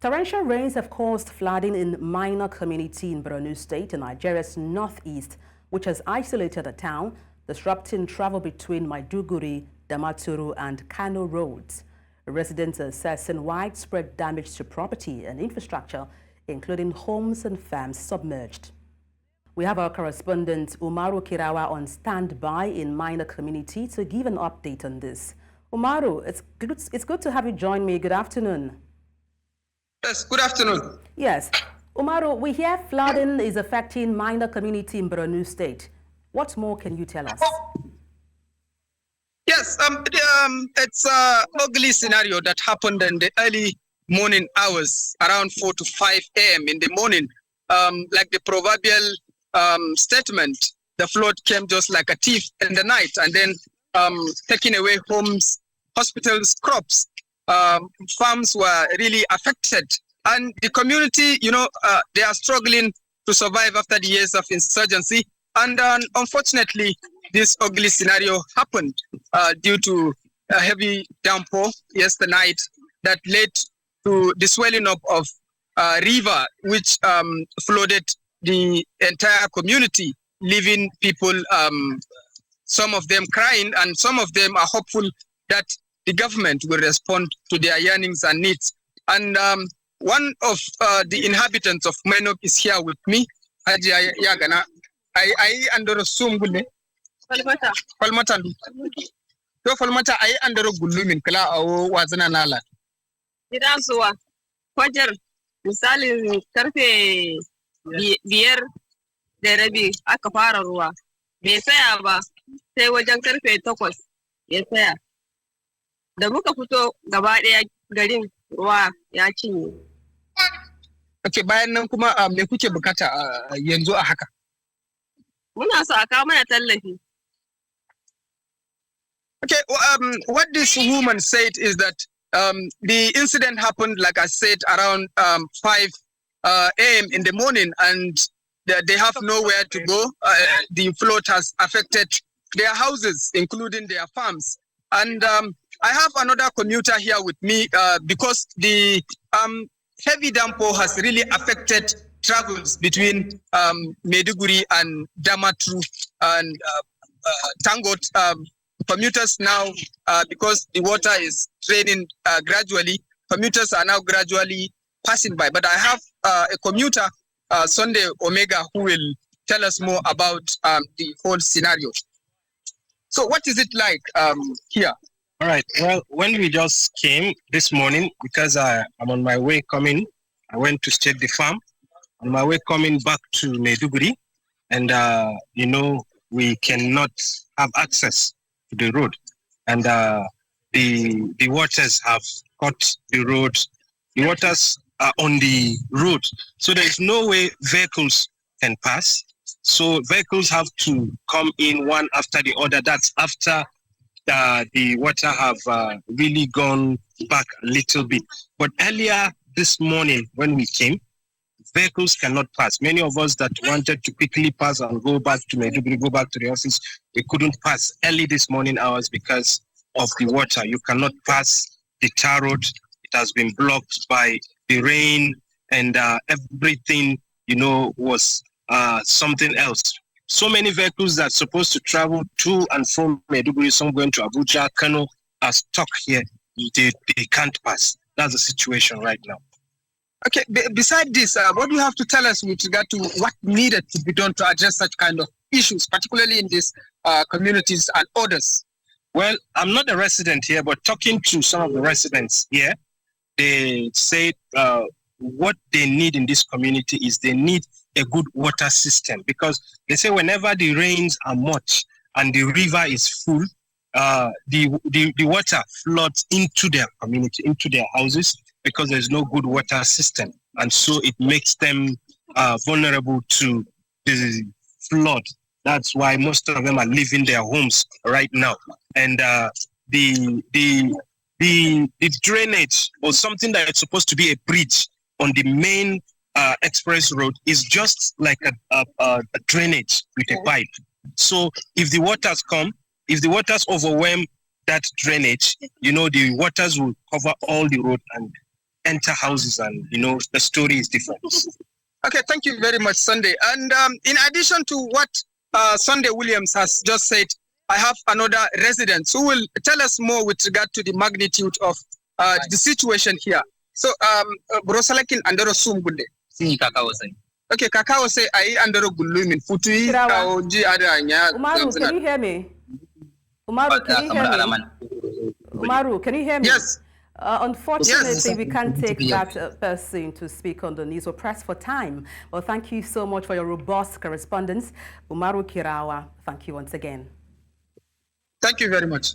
Torrential rains have caused flooding in Mainok community in Borno State in Nigeria's northeast, which has isolated the town, disrupting travel between Maiduguri-Damaturu and Kano roads. Residents are assessing widespread damage to property and infrastructure, including homes and farms submerged. We have our correspondent Umaru Kirawa on standby in Mainok community to give an update on this. Umaru, it's good to have you join me. Good afternoon. Yes, good afternoon. Yes. Umaru, we hear flooding is affecting Mainok community in Borno State. What more can you tell us? Yes, it's an ugly scenario that happened in the early morning hours, around 4 to 5 a.m. in the morning. Like the proverbial statement, the flood came just like a thief in the night and then taking away homes, hospitals, crops. Farms were really affected, and the community, they are struggling to survive after the years of insurgency. And unfortunately, this ugly scenario happened due to a heavy downpour yesterday night that led to the swelling up of a river, which flooded the entire community, leaving people, some of them crying, and some of them are hopeful that the government will respond to their yearnings and needs. And one of the inhabitants of Mainok is here with me. Haji Yagana. I under Sumgule. Falmata. To Falmata, I under Gulumin Kala or Wazana Nala. Gidansuwa, Fajar, misalin karfe 5:30 aka fara ruwa. Bai tsaya ba, sai wajen karfe 8 ya tsaya. Da muka fito gaba ɗaya garin ruwa ya cinye. Okay, bayan nan kuma me kuke bukata yanzu a haka? Muna so a kawo mana tallafi. Okay, what this woman said is that the incident happened, like I said, around 5 a.m. in the morning, and they have nowhere to go. The flood has affected their houses, including their farms. And I have another commuter here with me because the heavy downpour has really affected travels between Maiduguri and Damaturu, and thank God, commuters now, because the water is draining gradually, commuters are now gradually passing by. But I have a commuter, Sunday Omega, who will tell us more about the whole scenario. So what is it like here? All right. Well, when we just came this morning, because I'm on my way coming, I went to check the farm. On my way coming back to Maiduguri, and we cannot have access to the road, and the waters have cut the road. The waters are on the road, so there is no way vehicles can pass. So vehicles have to come in one after the other. That's after the water have really gone back a little bit. But earlier this morning when we came, vehicles cannot pass. Many of us that wanted to quickly pass and go back to Maiduguri, go back to the office, we couldn't pass early this morning hours because of the water. You cannot pass the tar road. It has been blocked by the rain, and everything, was something else. So many vehicles that are supposed to travel to and from Maiduguri, some going to Abuja, Kano, are stuck here. They can't pass. That's the situation right now. Okay, beside this, what do you have to tell us with regard to what needed to be done to address such kind of issues, particularly in these communities and others? Well, I'm not a resident here, but talking to some of the residents here, they say what they need in this community is they need a good water system, because they say whenever the rains are much and the river is full, the water floods into their community, into their houses, because there's no good water system. And so it makes them vulnerable to the flood. That's why most of them are leaving their homes right now. And the drainage, or something that is supposed to be a bridge on the main express road, is just like a drainage with a pipe. So if the waters come, if the waters overwhelm that drainage, the waters will cover all the road, and enter houses, and the story is different. Okay, thank you very much, Sunday. And in addition to what Sunday Williams has just said, I have another resident who will tell us more with regard to the magnitude of the situation here. So, Brosalakin Andero Sumgunde. Okay, Kakao say I Andero Gulumin Futui Kaoji Adanya. Umaru, can you hear me? Umaru, can you hear me? Umaru, can you hear me? Yes. Unfortunately, we can't take that person to speak on the news. We're pressed for time. Well, thank you so much for your robust correspondence. Umaru Kirawa, thank you once again. Thank you very much.